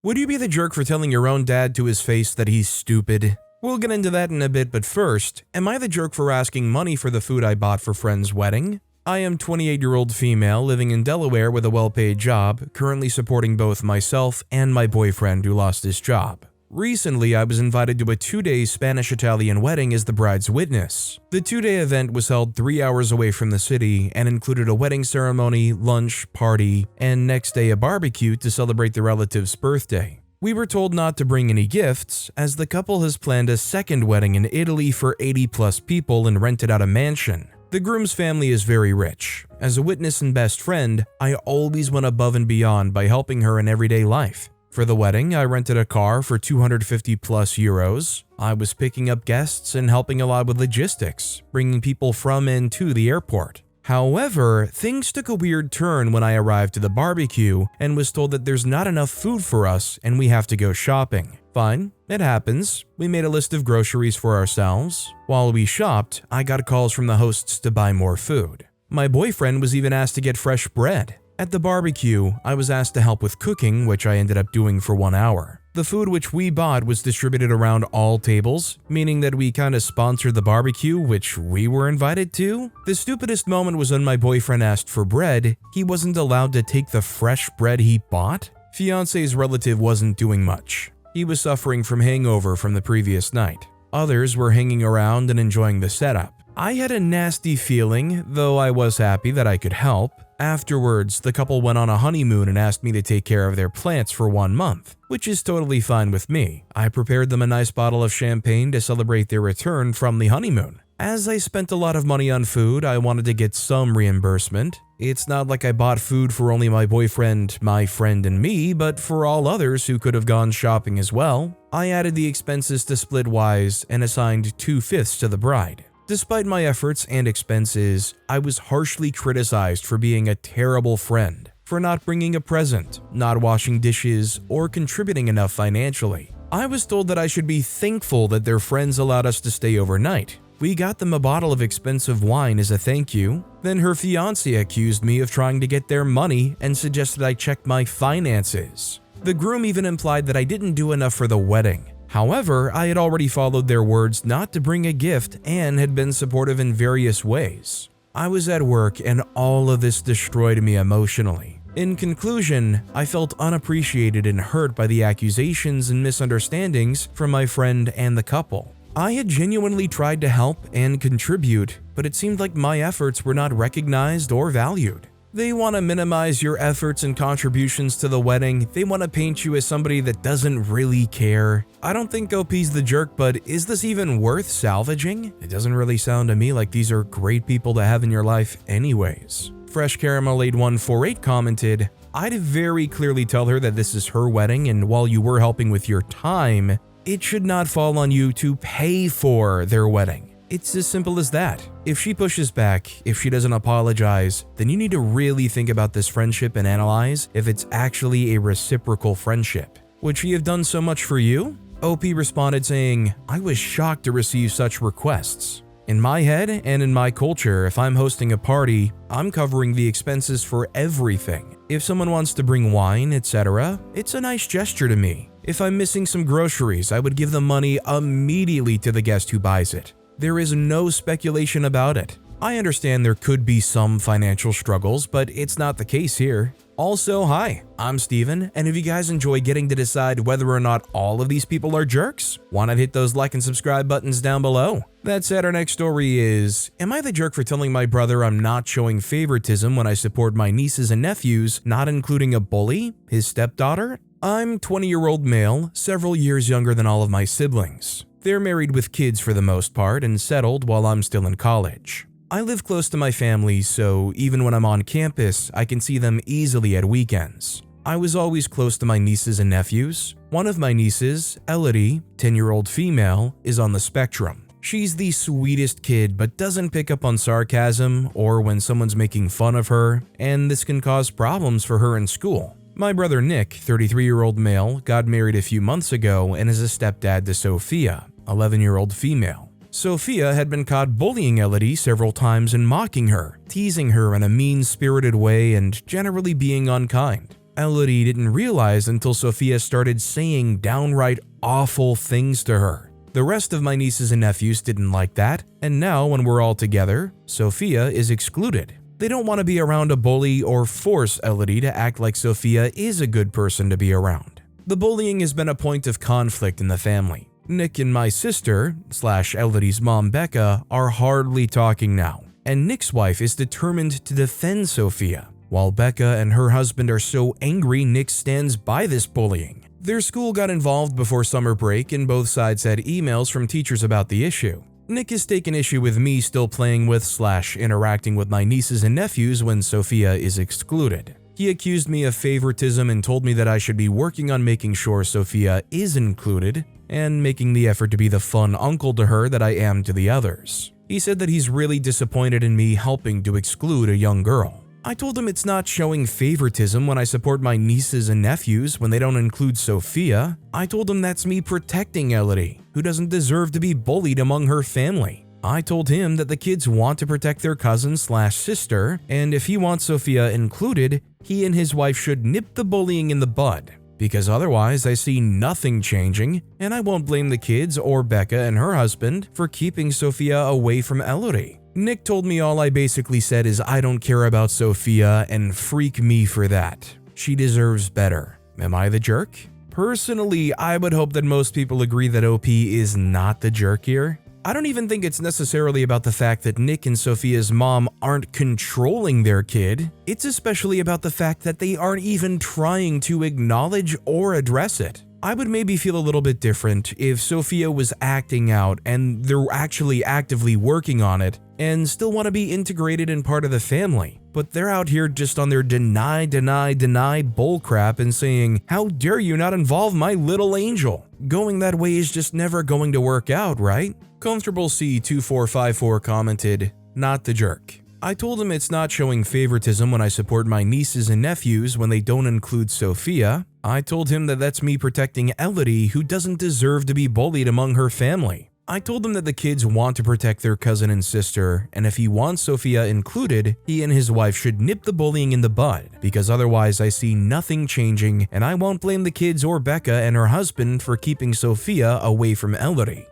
Would you be the jerk for telling your own dad to his face that he's stupid? We'll get into that in a bit, but first, am I the jerk for asking money for the food I bought for friend's wedding? I am 28-year-old female living in Delaware with a well-paid job, currently supporting both myself and my boyfriend who lost his job. Recently, I was invited to a 2-day Spanish-Italian wedding as the bride's witness. The 2-day event was held 3 hours away from the city and included a wedding ceremony, lunch, party, and next day a barbecue to celebrate the relative's birthday. We were told not to bring any gifts, as the couple has planned a second wedding in Italy for 80+ people and rented out a mansion. The groom's family is very rich. As a witness and best friend, I always went above and beyond by helping her in everyday life. For the wedding, I rented a car for 250+ euros. I was picking up guests and helping a lot with logistics, bringing people from and to the airport. However, things took a weird turn when I arrived to the barbecue and was told that there's not enough food for us and we have to go shopping. Fine, it happens. We made a list of groceries for ourselves. While we shopped, I got calls from the hosts to buy more food. My boyfriend was even asked to get fresh bread. At the barbecue, I was asked to help with cooking, which I ended up doing for 1 hour. The food which we bought was distributed around all tables, meaning that we kinda sponsored the barbecue, which we were invited to. The stupidest moment was when my boyfriend asked for bread. He wasn't allowed to take the fresh bread he bought. Fiance's relative wasn't doing much. He was suffering from hangover from the previous night. Others were hanging around and enjoying the setup. I had a nasty feeling, though I was happy that I could help. Afterwards, the couple went on a honeymoon and asked me to take care of their plants for 1 month, which is totally fine with me. I prepared them a nice bottle of champagne to celebrate their return from the honeymoon. As I spent a lot of money on food, I wanted to get some reimbursement. It's not like I bought food for only my boyfriend, my friend, and me, but for all others who could have gone shopping as well. I added the expenses to split wise and assigned 2/5 to the bride. Despite my efforts and expenses, I was harshly criticized for being a terrible friend, for not bringing a present, not washing dishes, or contributing enough financially. I was told that I should be thankful that their friends allowed us to stay overnight. We got them a bottle of expensive wine as a thank you. Then her fiancé accused me of trying to get their money and suggested I check my finances. The groom even implied that I didn't do enough for the wedding. However, I had already followed their words not to bring a gift and had been supportive in various ways. I was at work and all of this destroyed me emotionally. In conclusion, I felt unappreciated and hurt by the accusations and misunderstandings from my friend and the couple. I had genuinely tried to help and contribute, but it seemed like my efforts were not recognized or valued. They want to minimize your efforts and contributions to the wedding. They want to paint you as somebody that doesn't really care. I don't think OP's the jerk, but is this even worth salvaging? It doesn't really sound to me like these are great people to have in your life anyways. Fresh Caramel 8148 commented, I'd very clearly tell her that this is her wedding, and while you were helping with your time, it should not fall on you to pay for their wedding. It's as simple as that. If she pushes back, if she doesn't apologize, then you need to really think about this friendship and analyze if it's actually a reciprocal friendship. Would she have done so much for you? OP responded saying, I was shocked to receive such requests. In my head and in my culture, if I'm hosting a party, I'm covering the expenses for everything. If someone wants to bring wine, etc., it's a nice gesture to me. If I'm missing some groceries, I would give the money immediately to the guest who buys it. There is no speculation about it. I understand there could be some financial struggles, but it's not the case here. Also, hi, I'm Steven, and if you guys enjoy getting to decide whether or not all of these people are jerks, why not hit those like and subscribe buttons down below? That said, our next story is, am I the jerk for telling my brother I'm not showing favoritism when I support my nieces and nephews, not including a bully, his stepdaughter? I'm 20-year-old male, several years younger than all of my siblings. They're married with kids for the most part and settled while I'm still in college. I live close to my family, so even when I'm on campus, I can see them easily at weekends. I was always close to my nieces and nephews. One of my nieces, Elodie, 10-year-old female, is on the spectrum. She's the sweetest kid but doesn't pick up on sarcasm or when someone's making fun of her, and this can cause problems for her in school. My brother Nick, 33-year-old male, got married a few months ago and is a stepdad to Sophia, 11-year-old female. Sophia had been caught bullying Elodie several times and mocking her, teasing her in a mean-spirited way and generally being unkind. Elodie didn't realize until Sophia started saying downright awful things to her. The rest of my nieces and nephews didn't like that, and now when we're all together, Sophia is excluded. They don't want to be around a bully or force Elodie to act like Sophia is a good person to be around. The bullying has been a point of conflict in the family. Nick and my sister, / Elodie's mom Becca, are hardly talking now, and Nick's wife is determined to defend Sophia, while Becca and her husband are so angry Nick stands by this bullying. Their school got involved before summer break and both sides had emails from teachers about the issue. Nick has taken issue with me still playing with / interacting with my nieces and nephews when Sophia is excluded. He accused me of favoritism and told me that I should be working on making sure Sophia is included and making the effort to be the fun uncle to her that I am to the others. He said that he's really disappointed in me helping to exclude a young girl. I told him it's not showing favoritism when I support my nieces and nephews when they don't include Sophia. I told him that's me protecting Elodie, who doesn't deserve to be bullied among her family. I told him that the kids want to protect their cousin / sister, and if he wants Sophia included, he and his wife should nip the bullying in the bud, because otherwise I see nothing changing, and I won't blame the kids or Becca and her husband for keeping Sophia away from Elodie. Nick told me all I basically said is I don't care about Sophia and freak me for that. She deserves better. Am I the jerk? Personally, I would hope that most people agree that OP is not the jerk here. I don't even think it's necessarily about the fact that Nick and Sophia's mom aren't controlling their kid. It's especially about the fact that they aren't even trying to acknowledge or address it. I would maybe feel a little bit different if Sophia was acting out and they're actually actively working on it and still want to be integrated and part of the family. But they're out here just on their deny bullcrap and saying, "How dare you not involve my little angel?" Going that way is just never going to work out, right? Comfortable C2454 commented, "Not the jerk. I told him it's not showing favoritism when I support my nieces and nephews when they don't include Sophia. I told him that that's me protecting Elodie, who doesn't deserve to be bullied among her family. I told him that the kids want to protect their cousin and sister, and if he wants Sophia included, he and his wife should nip the bullying in the bud, because otherwise I see nothing changing, and I won't blame the kids or Becca and her husband for keeping Sophia away from Elodie.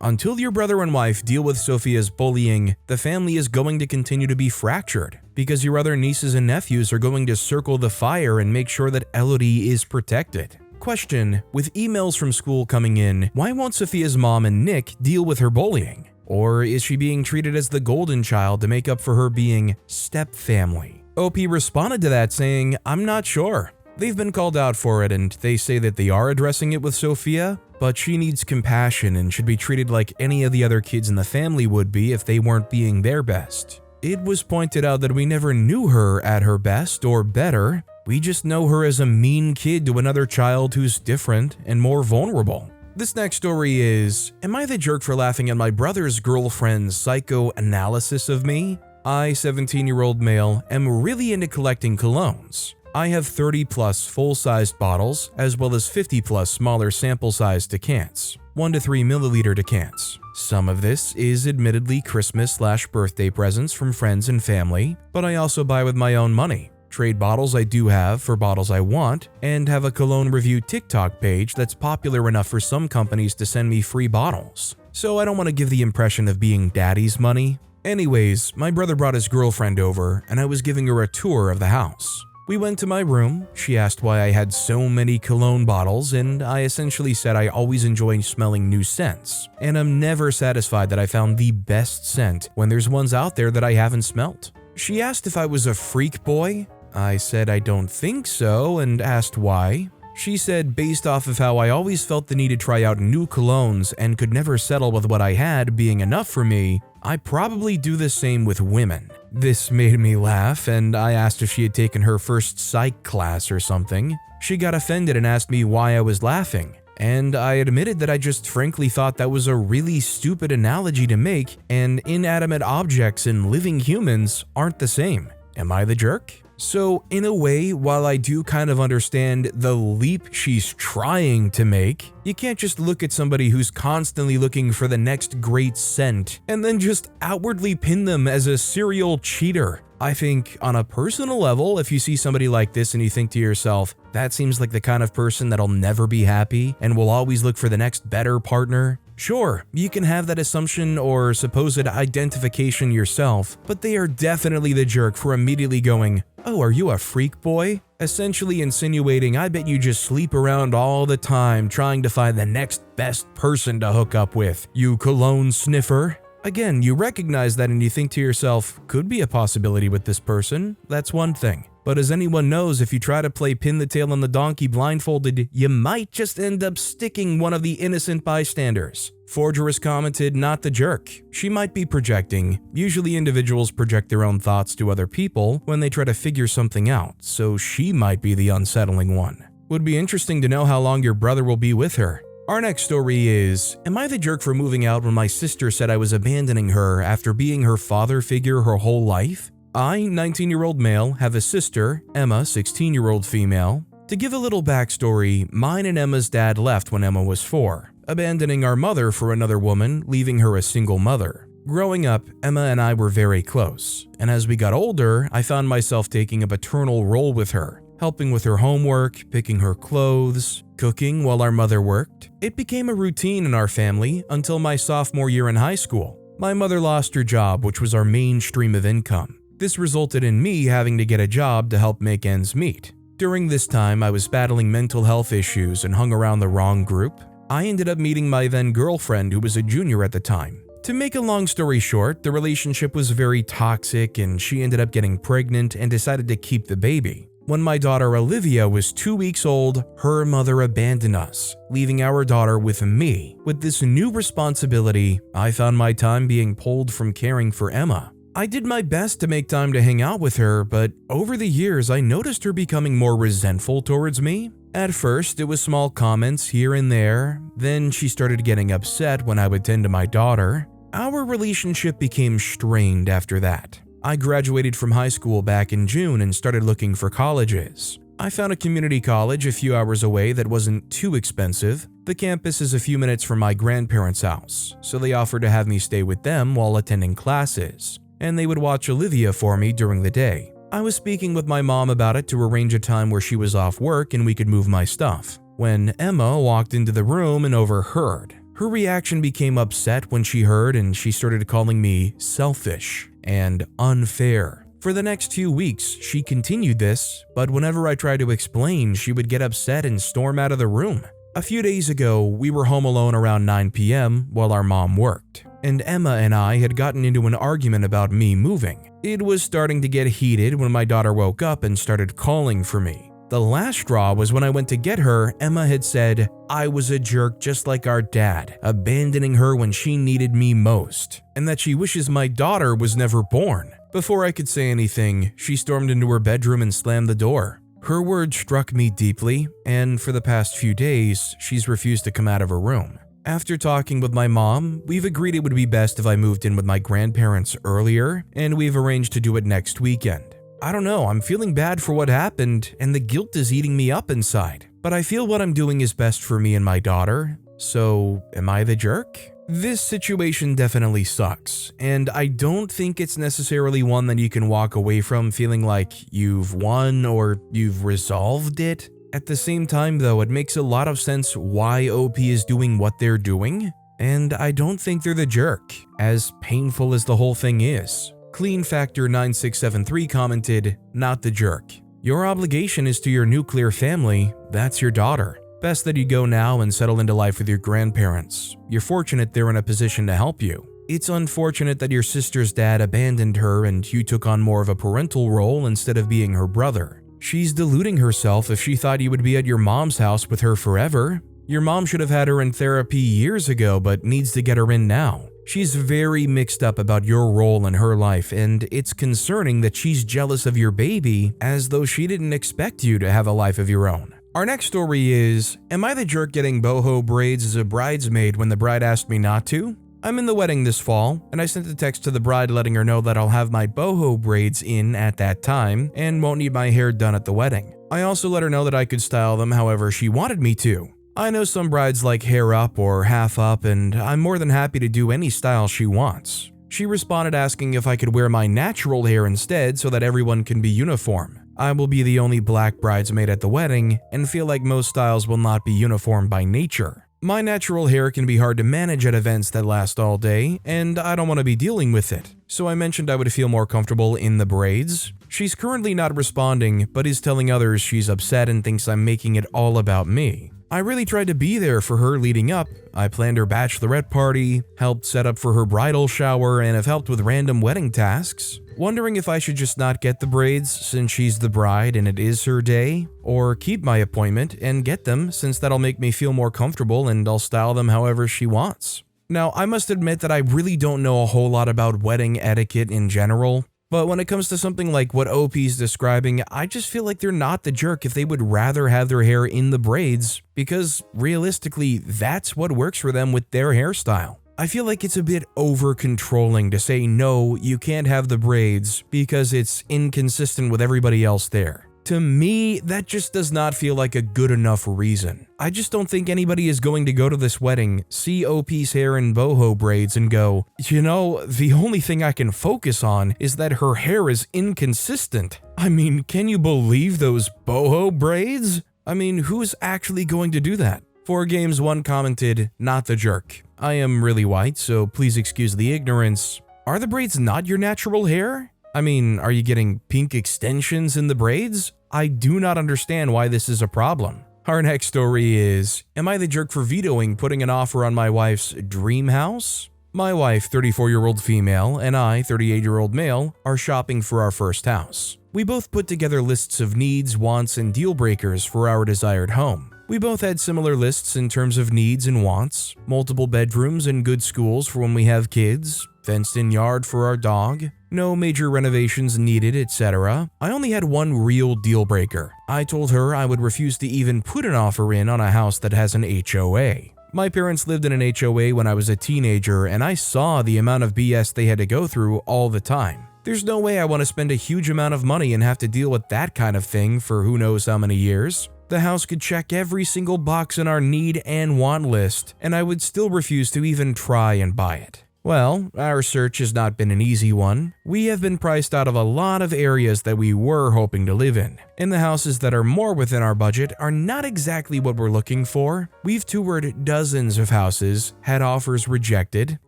Until your brother and wife deal with Sophia's bullying, the family is going to continue to be fractured, because your other nieces and nephews are going to circle the fire and make sure that Elodie is protected. Question: with emails from school coming in, why won't Sophia's mom and Nick deal with her bullying? Or is she being treated as the golden child to make up for her being step-family? OP responded to that saying, "I'm not sure. They've been called out for it and they say that they are addressing it with Sophia, but she needs compassion and should be treated like any of the other kids in the family would be if they weren't being their best. It was pointed out that we never knew her at her best or better. We just know her as a mean kid to another child who's different and more vulnerable." This next story is, am I the jerk for laughing at my brother's girlfriend's psychoanalysis of me? I, 17-year-old male, am really into collecting colognes. I have 30+ full-sized bottles, as well as 50+ smaller sample-sized decants, 1 to 3 milliliter decants. Some of this is admittedly Christmas/birthday presents from friends and family, but I also buy with my own money. Trade bottles I do have for bottles I want, and have a cologne review TikTok page that's popular enough for some companies to send me free bottles. So I don't want to give the impression of being daddy's money. Anyways, my brother brought his girlfriend over, and I was giving her a tour of the house. We went to my room, she asked why I had so many cologne bottles, and I essentially said I always enjoy smelling new scents, and I'm never satisfied that I found the best scent when there's ones out there that I haven't smelt. She asked if I was a freak boy. I said I don't think so, and asked why. She said based off of how I always felt the need to try out new colognes and could never settle with what I had being enough for me, I probably do the same with women. This made me laugh, and I asked if she had taken her first psych class or something. She got offended and asked me why I was laughing, and I admitted that I just frankly thought that was a really stupid analogy to make, and inanimate objects and living humans aren't the same. Am I the jerk? So, in a way, while I do kind of understand the leap she's trying to make, you can't just look at somebody who's constantly looking for the next great scent and then just outwardly pin them as a serial cheater. I think on a personal level, if you see somebody like this and you think to yourself, that seems like the kind of person that'll never be happy and will always look for the next better partner, sure, you can have that assumption or supposed identification yourself, but they are definitely the jerk for immediately going, "Oh, are you a freak boy?" Essentially insinuating, I bet you just sleep around all the time trying to find the next best person to hook up with, you cologne sniffer. Again, you recognize that and you think to yourself, could be a possibility with this person, that's one thing. But as anyone knows, if you try to play pin the tail on the donkey blindfolded, you might just end up sticking one of the innocent bystanders. Forger has commented, not the jerk. She might be projecting. Usually individuals project their own thoughts to other people when they try to figure something out, so she might be the unsettling one. Would be interesting to know how long your brother will be with her. Our next story is, am I the jerk for moving out when my sister said I was abandoning her after being her father figure her whole life? I, 19-year-old male, have a sister, Emma, 16-year-old female. To give a little backstory, mine and Emma's dad left when Emma was 4, abandoning our mother for another woman, leaving her a single mother. Growing up, Emma and I were very close, and as we got older, I found myself taking a paternal role with her, helping with her homework, picking her clothes, cooking while our mother worked. It became a routine in our family until my sophomore year in high school. My mother lost her job, which was our main stream of income. This resulted in me having to get a job to help make ends meet. During this time, I was battling mental health issues and hung around the wrong group. I ended up meeting my then girlfriend, who was a junior at the time. To make a long story short, the relationship was very toxic and she ended up getting pregnant and decided to keep the baby. When my daughter Olivia was 2 weeks old, her mother abandoned us, leaving our daughter with me. With this new responsibility, I found my time being pulled from caring for Emma. I did my best to make time to hang out with her, but over the years I noticed her becoming more resentful towards me. At first, it was small comments here and there, then she started getting upset when I would tend to my daughter. Our relationship became strained after that. I graduated from high school back in June and started looking for colleges. I found a community college a few hours away that wasn't too expensive. The campus is a few minutes from my grandparents' house, so they offered to have me stay with them while attending classes, and they would watch Olivia for me during the day. I was speaking with my mom about it to arrange a time where she was off work and we could move my stuff, when Emma walked into the room and overheard. Her reaction became upset when she heard, and she started calling me selfish and unfair. For the next 2 weeks, she continued this, but whenever I tried to explain, she would get upset and storm out of the room. A few days ago, we were home alone around 9 p.m. while our mom worked, and Emma and I had gotten into an argument about me moving. It was starting to get heated when my daughter woke up and started calling for me. The last straw was when I went to get her, Emma had said, I was a jerk just like our dad, abandoning her when she needed me most, and that she wishes my daughter was never born. Before I could say anything, she stormed into her bedroom and slammed the door. Her words struck me deeply, and for the past few days, she's refused to come out of her room. After talking with my mom, we've agreed it would be best if I moved in with my grandparents earlier, and we've arranged to do it next weekend. I don't know, I'm feeling bad for what happened, and the guilt is eating me up inside. But I feel what I'm doing is best for me and my daughter, so am I the jerk? This situation definitely sucks, and I don't think it's necessarily one that you can walk away from feeling like you've won or you've resolved it. At the same time though, it makes a lot of sense why OP is doing what they're doing, and I don't think they're the jerk, as painful as the whole thing is. Clean Factor 9673 commented, not the jerk. Your obligation is to your nuclear family, that's your daughter. Best that you go now and settle into life with your grandparents. You're fortunate they're in a position to help you. It's unfortunate that your sister's dad abandoned her and you took on more of a parental role instead of being her brother. She's deluding herself if she thought you would be at your mom's house with her forever. Your mom should have had her in therapy years ago but needs to get her in now. She's very mixed up about your role in her life, and it's concerning that she's jealous of your baby as though she didn't expect you to have a life of your own. Our next story is, am I the jerk getting boho braids as a bridesmaid when the bride asked me not to? I'm in the wedding this fall, and I sent a text to the bride letting her know that I'll have my boho braids in at that time and won't need my hair done at the wedding. I also let her know that I could style them however she wanted me to. I know some brides like hair up or half up, and I'm more than happy to do any style she wants. She responded asking if I could wear my natural hair instead so that everyone can be uniform. I will be the only black bridesmaid at the wedding and feel like most styles will not be uniform by nature. My natural hair can be hard to manage at events that last all day, and I don't want to be dealing with it. So I mentioned I would feel more comfortable in the braids. She's currently not responding, but is telling others she's upset and thinks I'm making it all about me. I really tried to be there for her leading up. I planned her bachelorette party, helped set up for her bridal shower, and have helped with random wedding tasks. Wondering if I should just not get the braids since she's the bride and it is her day, or keep my appointment and get them since that'll make me feel more comfortable and I'll style them however she wants. Now, I must admit that I really don't know a whole lot about wedding etiquette in general. But when it comes to something like what OP's describing, I just feel like they're not the jerk if they would rather have their hair in the braids, because realistically, that's what works for them with their hairstyle. I feel like it's a bit over-controlling to say no, you can't have the braids because it's inconsistent with everybody else there. To me, that just does not feel like a good enough reason. I just don't think anybody is going to go to this wedding, see OP's hair in boho braids and go, you know, the only thing I can focus on is that her hair is inconsistent. I mean, can you believe those boho braids? I mean, who's actually going to do that? 4Games1 commented, not the jerk. I am really white, so please excuse the ignorance. Are the braids not your natural hair? I mean, are you getting pink extensions in the braids? I do not understand why this is a problem. Our next story is, am I the jerk for vetoing putting an offer on my wife's dream house? My wife, 34-year-old female, and I, 38-year-old male, are shopping for our first house. We both put together lists of needs, wants, and deal breakers for our desired home. We both had similar lists in terms of needs and wants, multiple bedrooms and good schools for when we have kids, fenced-in yard for our dog, no major renovations needed, etc. I only had one real deal breaker. I told her I would refuse to even put an offer in on a house that has an HOA. My parents lived in an HOA when I was a teenager, and I saw the amount of BS they had to go through all the time. There's no way I want to spend a huge amount of money and have to deal with that kind of thing for who knows how many years. The house could check every single box in our need and want list, and I would still refuse to even try and buy it. Well, our search has not been an easy one. We have been priced out of a lot of areas that we were hoping to live in, and the houses that are more within our budget are not exactly what we're looking for. We've toured dozens of houses, had offers rejected,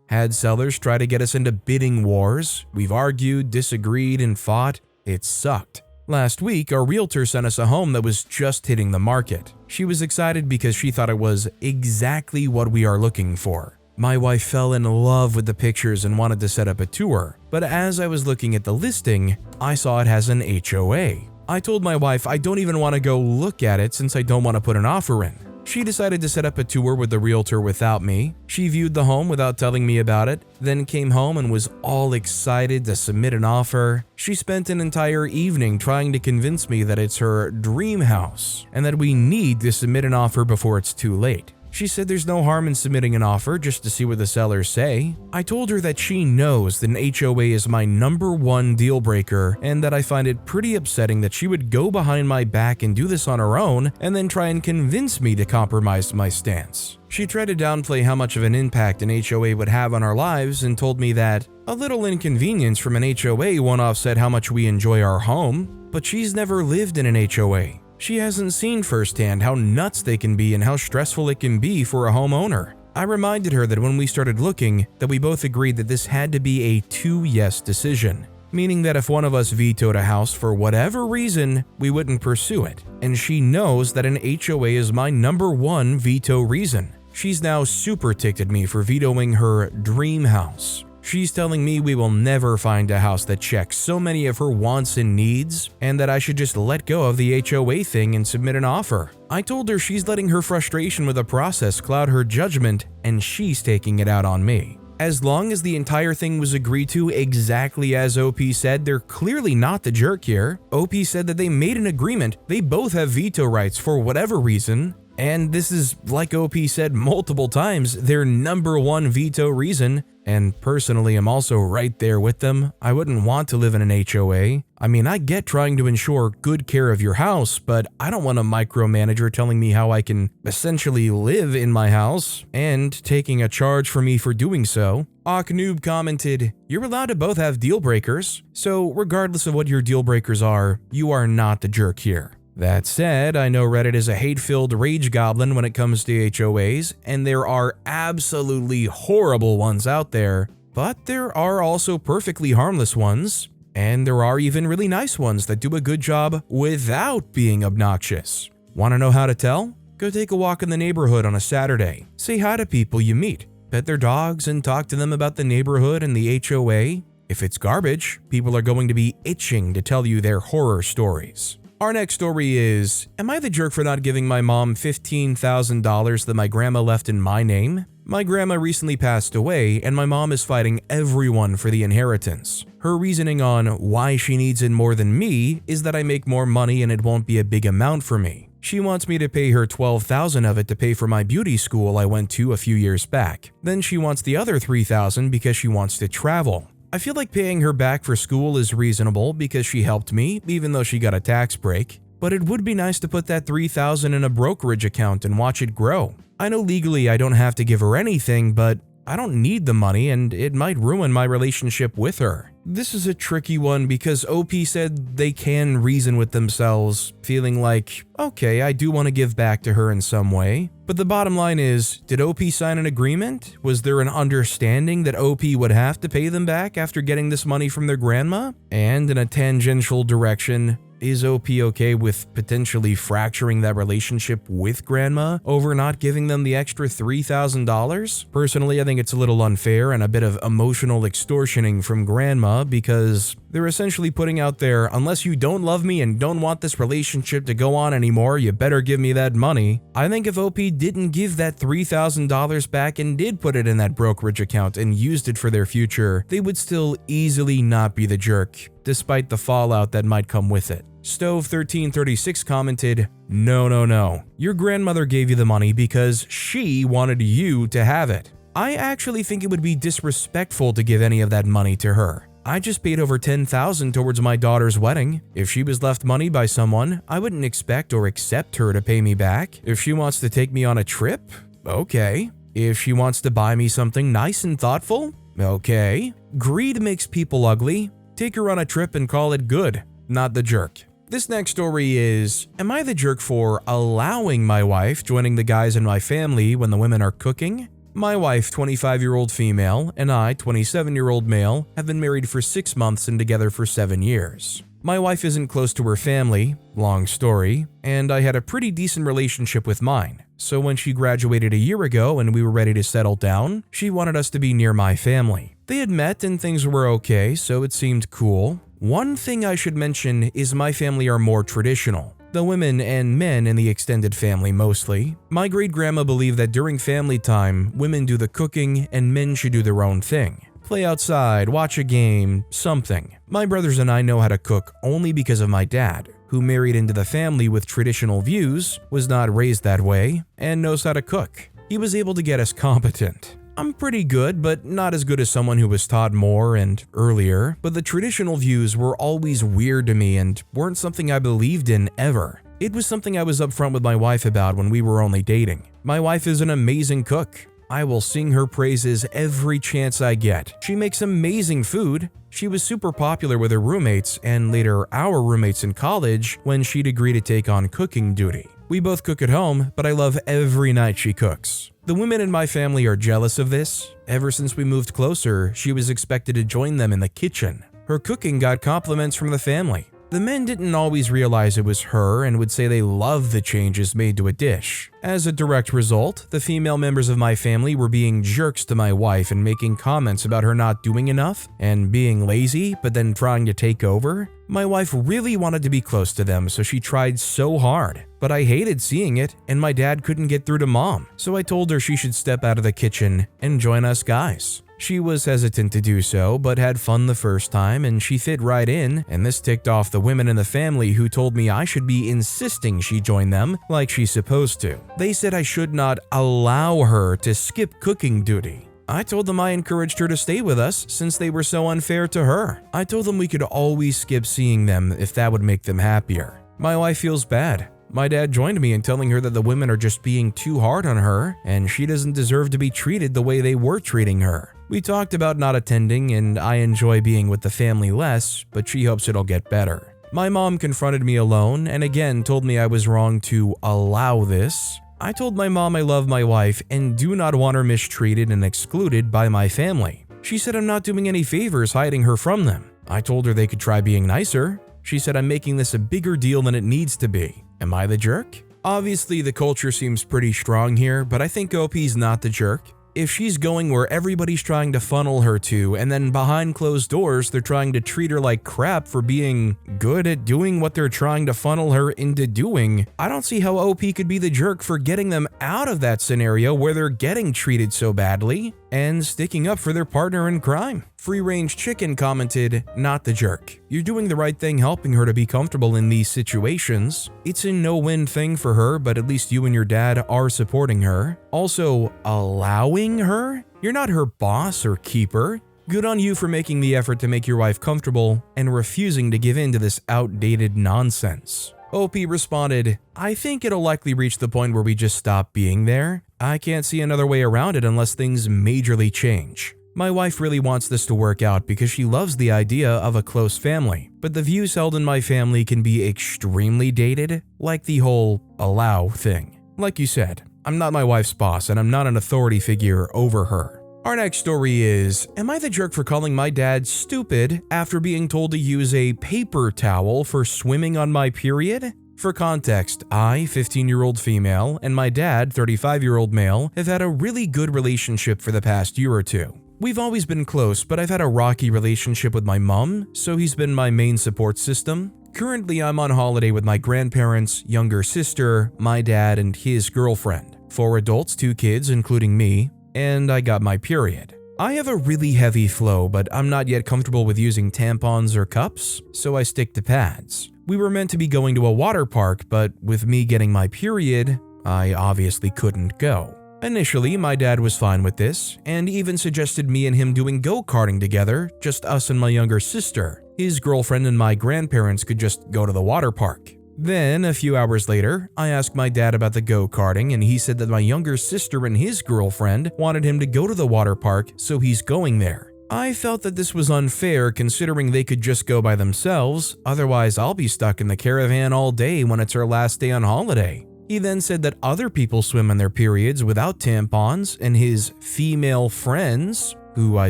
had sellers try to get us into bidding wars. We've argued, disagreed, and fought. It sucked. Last week, our realtor sent us a home that was just hitting the market. She was excited because she thought it was exactly what we are looking for. My wife fell in love with the pictures and wanted to set up a tour, but as I was looking at the listing, I saw it has an HOA. I told my wife I don't even want to go look at it since I don't want to put an offer in. She decided to set up a tour with the realtor without me. She viewed the home without telling me about it, then came home and was all excited to submit an offer. She spent an entire evening trying to convince me that it's her dream house and that we need to submit an offer before it's too late. She said there's no harm in submitting an offer just to see what the sellers say. I told her that she knows that an HOA is my #1 deal breaker and that I find it pretty upsetting that she would go behind my back and do this on her own and then try and convince me to compromise my stance. She tried to downplay how much of an impact an HOA would have on our lives and told me that a little inconvenience from an HOA won't offset how much we enjoy our home, but she's never lived in an HOA. She hasn't seen firsthand how nuts they can be and how stressful it can be for a homeowner. I reminded her that when we started looking, that we both agreed that this had to be a 2-yes decision, meaning that if one of us vetoed a house for whatever reason, we wouldn't pursue it. And she knows that an HOA is my #1 veto reason. She's now super ticked at me for vetoing her dream house. She's telling me we will never find a house that checks so many of her wants and needs, and that I should just let go of the HOA thing and submit an offer. I told her she's letting her frustration with the process cloud her judgment, and she's taking it out on me. As long as the entire thing was agreed to exactly as OP said, they're clearly not the jerk here. OP said that they made an agreement, they both have veto rights for whatever reason, And this is, like OP said multiple times, their #1 veto reason. And personally, I'm also right there with them. I wouldn't want to live in an HOA. I mean, I get trying to ensure good care of your house, but I don't want a micromanager telling me how I can essentially live in my house and taking a charge for me for doing so. Aknoob commented, "You're allowed to both have deal breakers, so regardless of what your deal breakers are, you are not the jerk here." That said, I know Reddit is a hate-filled rage goblin when it comes to HOAs, and there are absolutely horrible ones out there, but there are also perfectly harmless ones, and there are even really nice ones that do a good job without being obnoxious. Want to know how to tell? Go take a walk in the neighborhood on a Saturday. Say hi to people you meet, pet their dogs, and talk to them about the neighborhood and the HOA. If it's garbage, people are going to be itching to tell you their horror stories. Our next story is, am I the jerk for not giving my mom $15,000 that my grandma left in my name? My grandma recently passed away, and my mom is fighting everyone for the inheritance. Her reasoning on why she needs it more than me is that I make more money and it won't be a big amount for me. She wants me to pay her $12,000 of it to pay for my beauty school I went to a few years back. Then she wants the other $3,000 because she wants to travel. I feel like paying her back for school is reasonable because she helped me, even though she got a tax break. But it would be nice to put that $3,000 in a brokerage account and watch it grow. I know legally I don't have to give her anything, but I don't need the money and it might ruin my relationship with her. This is a tricky one because OP said they can reason with themselves, feeling like, okay, I do want to give back to her in some way. But the bottom line is, did OP sign an agreement? Was there an understanding that OP would have to pay them back after getting this money from their grandma? And in a tangential direction, is OP okay with potentially fracturing that relationship with grandma over not giving them the extra $3,000? Personally, I think it's a little unfair and a bit of emotional extortioning from grandma because they're essentially putting out there, unless you don't love me and don't want this relationship to go on anymore, you better give me that money. I think if OP didn't give that $3,000 back and did put it in that brokerage account and used it for their future, they would still easily not be the jerk, despite the fallout that might come with it. Stove1336 commented, No. Your grandmother gave you the money because she wanted you to have it. I actually think it would be disrespectful to give any of that money to her. I just paid over $10,000 towards my daughter's wedding. If she was left money by someone, I wouldn't expect or accept her to pay me back. If she wants to take me on a trip, okay. If she wants to buy me something nice and thoughtful, okay. Greed makes people ugly. Take her on a trip and call it good, not the jerk. This next story is, am I the jerk for allowing my wife joining the guys in my family when the women are cooking? My wife, 25-year-old female, and I, 27-year-old male, have been married for 6 months and together for 7 years. My wife isn't close to her family, long story, and I had a pretty decent relationship with mine. So when she graduated a year ago and we were ready to settle down, she wanted us to be near my family. They had met and things were okay, so it seemed cool. One thing I should mention is my family are more traditional. The women and men in the extended family mostly. My great-grandma believed that during family time, women do the cooking and men should do their own thing. Play outside, watch a game, something. My brothers and I know how to cook only because of my dad, who married into the family with traditional views, was not raised that way, and knows how to cook. He was able to get us competent. I'm pretty good, but not as good as someone who was taught more and earlier, but the traditional views were always weird to me and weren't something I believed in ever. It was something I was upfront with my wife about when we were only dating. My wife is an amazing cook. I will sing her praises every chance I get. She makes amazing food. She was super popular with her roommates and later our roommates in college when she'd agree to take on cooking duty. We both cook at home, but I love every night she cooks. The women in my family are jealous of this. Ever since we moved closer, she was expected to join them in the kitchen. Her cooking got compliments from the family. The men didn't always realize it was her and would say they loved the changes made to a dish. As a direct result, the female members of my family were being jerks to my wife and making comments about her not doing enough and being lazy, but then trying to take over. My wife really wanted to be close to them, so she tried so hard. But I hated seeing it, and my dad couldn't get through to mom, so I told her she should step out of the kitchen and join us guys. She was hesitant to do so, but had fun the first time and she fit right in, and this ticked off the women in the family who told me I should be insisting she join them like she's supposed to. They said I should not allow her to skip cooking duty. I told them I encouraged her to stay with us since they were so unfair to her. I told them we could always skip seeing them if that would make them happier. My wife feels bad. My dad joined me in telling her that the women are just being too hard on her and she doesn't deserve to be treated the way they were treating her. We talked about not attending and I enjoy being with the family less, but she hopes it'll get better. My mom confronted me alone and again told me I was wrong to allow this. I told my mom I love my wife and do not want her mistreated and excluded by my family. She said I'm not doing any favors hiding her from them. I told her they could try being nicer. She said I'm making this a bigger deal than it needs to be. Am I the jerk? Obviously, the culture seems pretty strong here, but I think OP's not the jerk. If she's going where everybody's trying to funnel her to, and then behind closed doors, they're trying to treat her like crap for being good at doing what they're trying to funnel her into doing, I don't see how OP could be the jerk for getting them out of that scenario where they're getting treated so badly and sticking up for their partner in crime. Free Range Chicken commented, "Not the jerk. You're doing the right thing helping her to be comfortable in these situations. It's a no-win thing for her, but at least you and your dad are supporting her. Also, allowing her? You're not her boss or keeper. Good on you for making the effort to make your wife comfortable and refusing to give in to this outdated nonsense." OP responded, "I think it'll likely reach the point where we just stop being there. I can't see another way around it unless things majorly change. My wife really wants this to work out because she loves the idea of a close family, but the views held in my family can be extremely dated, like the whole allow thing. Like you said, I'm not my wife's boss and I'm not an authority figure over her." Our next story is, am I the jerk for calling my dad stupid after being told to use a paper towel for swimming on my period? For context, I, 15-year-old female, and my dad, 35-year-old male, have had a really good relationship for the past year or two. We've always been close, but I've had a rocky relationship with my mom, so he's been my main support system. Currently, I'm on holiday with my grandparents, younger sister, my dad, and his girlfriend. 4 adults, 2 kids, including me, and I got my period. I have a really heavy flow, but I'm not yet comfortable with using tampons or cups, so I stick to pads. We were meant to be going to a water park, but with me getting my period, I obviously couldn't go. Initially, my dad was fine with this, and even suggested me and him doing go-karting together, just us and my younger sister. His girlfriend and my grandparents could just go to the water park. Then, a few hours later, I asked my dad about the go-karting and he said that my younger sister and his girlfriend wanted him to go to the water park, so he's going there. I felt that this was unfair considering they could just go by themselves, otherwise I'll be stuck in the caravan all day when it's our last day on holiday. He then said that other people swim on their periods without tampons and his female friends, who I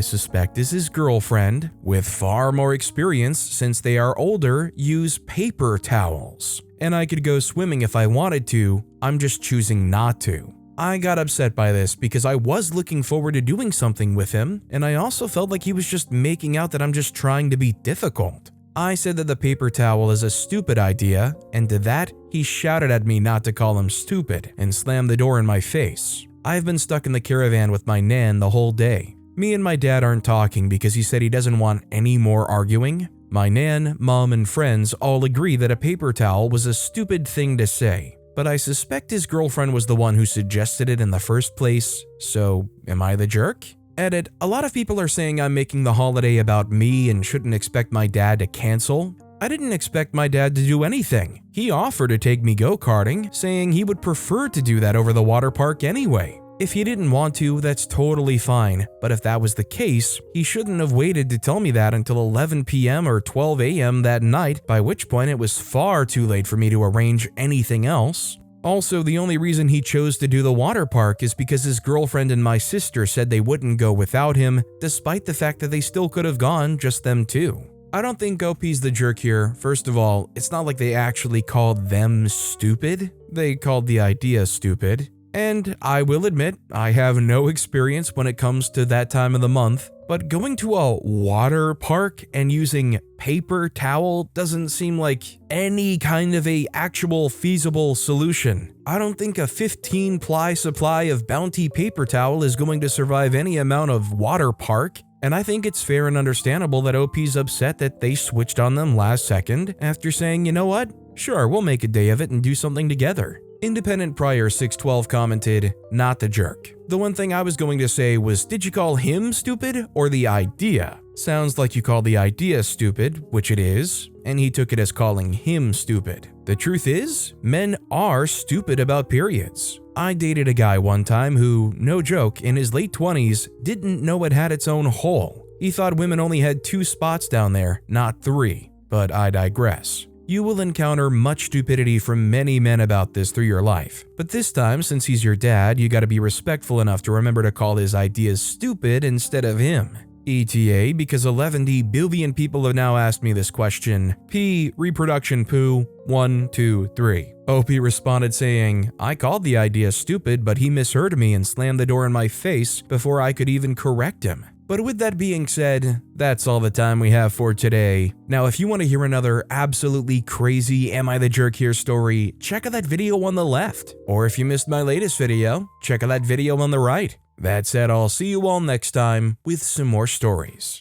suspect is his girlfriend, with far more experience since they are older, use paper towels. And I could go swimming if I wanted to, I'm just choosing not to. I got upset by this because I was looking forward to doing something with him, and I also felt like he was just making out that I'm just trying to be difficult. I said that the paper towel is a stupid idea, and to that, he shouted at me not to call him stupid and slammed the door in my face. I've been stuck in the caravan with my nan the whole day. Me and my dad aren't talking because he said he doesn't want any more arguing. My nan, mom, and friends all agree that a paper towel was a stupid thing to say, but I suspect his girlfriend was the one who suggested it in the first place, so am I the jerk? Edit, a lot of people are saying I'm making the holiday about me and shouldn't expect my dad to cancel. I didn't expect my dad to do anything. He offered to take me go-karting, saying he would prefer to do that over the water park anyway. If he didn't want to, that's totally fine, but if that was the case, he shouldn't have waited to tell me that until 11 p.m. or 12 a.m. that night, by which point it was far too late for me to arrange anything else. Also, the only reason he chose to do the water park is because his girlfriend and my sister said they wouldn't go without him, despite the fact that they still could have gone, just them two. I don't think OP's the jerk here. First of all, it's not like they actually called them stupid. They called the idea stupid. And I will admit, I have no experience when it comes to that time of the month, but going to a water park and using paper towel doesn't seem like any kind of a actual feasible solution. I don't think a 15-ply supply of Bounty paper towel is going to survive any amount of water park, and I think it's fair and understandable that OP's upset that they switched on them last second after saying, you know what? Sure, we'll make a day of it and do something together. Independent Prior 612 commented, not the jerk. The one thing I was going to say was, did you call him stupid or the idea? Sounds like you called the idea stupid, which it is, and he took it as calling him stupid. The truth is, men are stupid about periods. I dated a guy one time who, no joke, in his late 20s, didn't know it had its own hole. He thought women only had 2 spots down there, not 3. But I digress. You will encounter much stupidity from many men about this through your life. But this time, since he's your dad, you gotta be respectful enough to remember to call his ideas stupid instead of him. ETA, because 11 billion people have now asked me this question. P, reproduction poo, 1, 2, 3. OP responded saying, I called the idea stupid, but he misheard me and slammed the door in my face before I could even correct him. But with that being said, that's all the time we have for today. Now, if you want to hear another absolutely crazy Am I the Jerk Here story, check out that video on the left. Or if you missed my latest video, check out that video on the right. That said, I'll see you all next time with some more stories.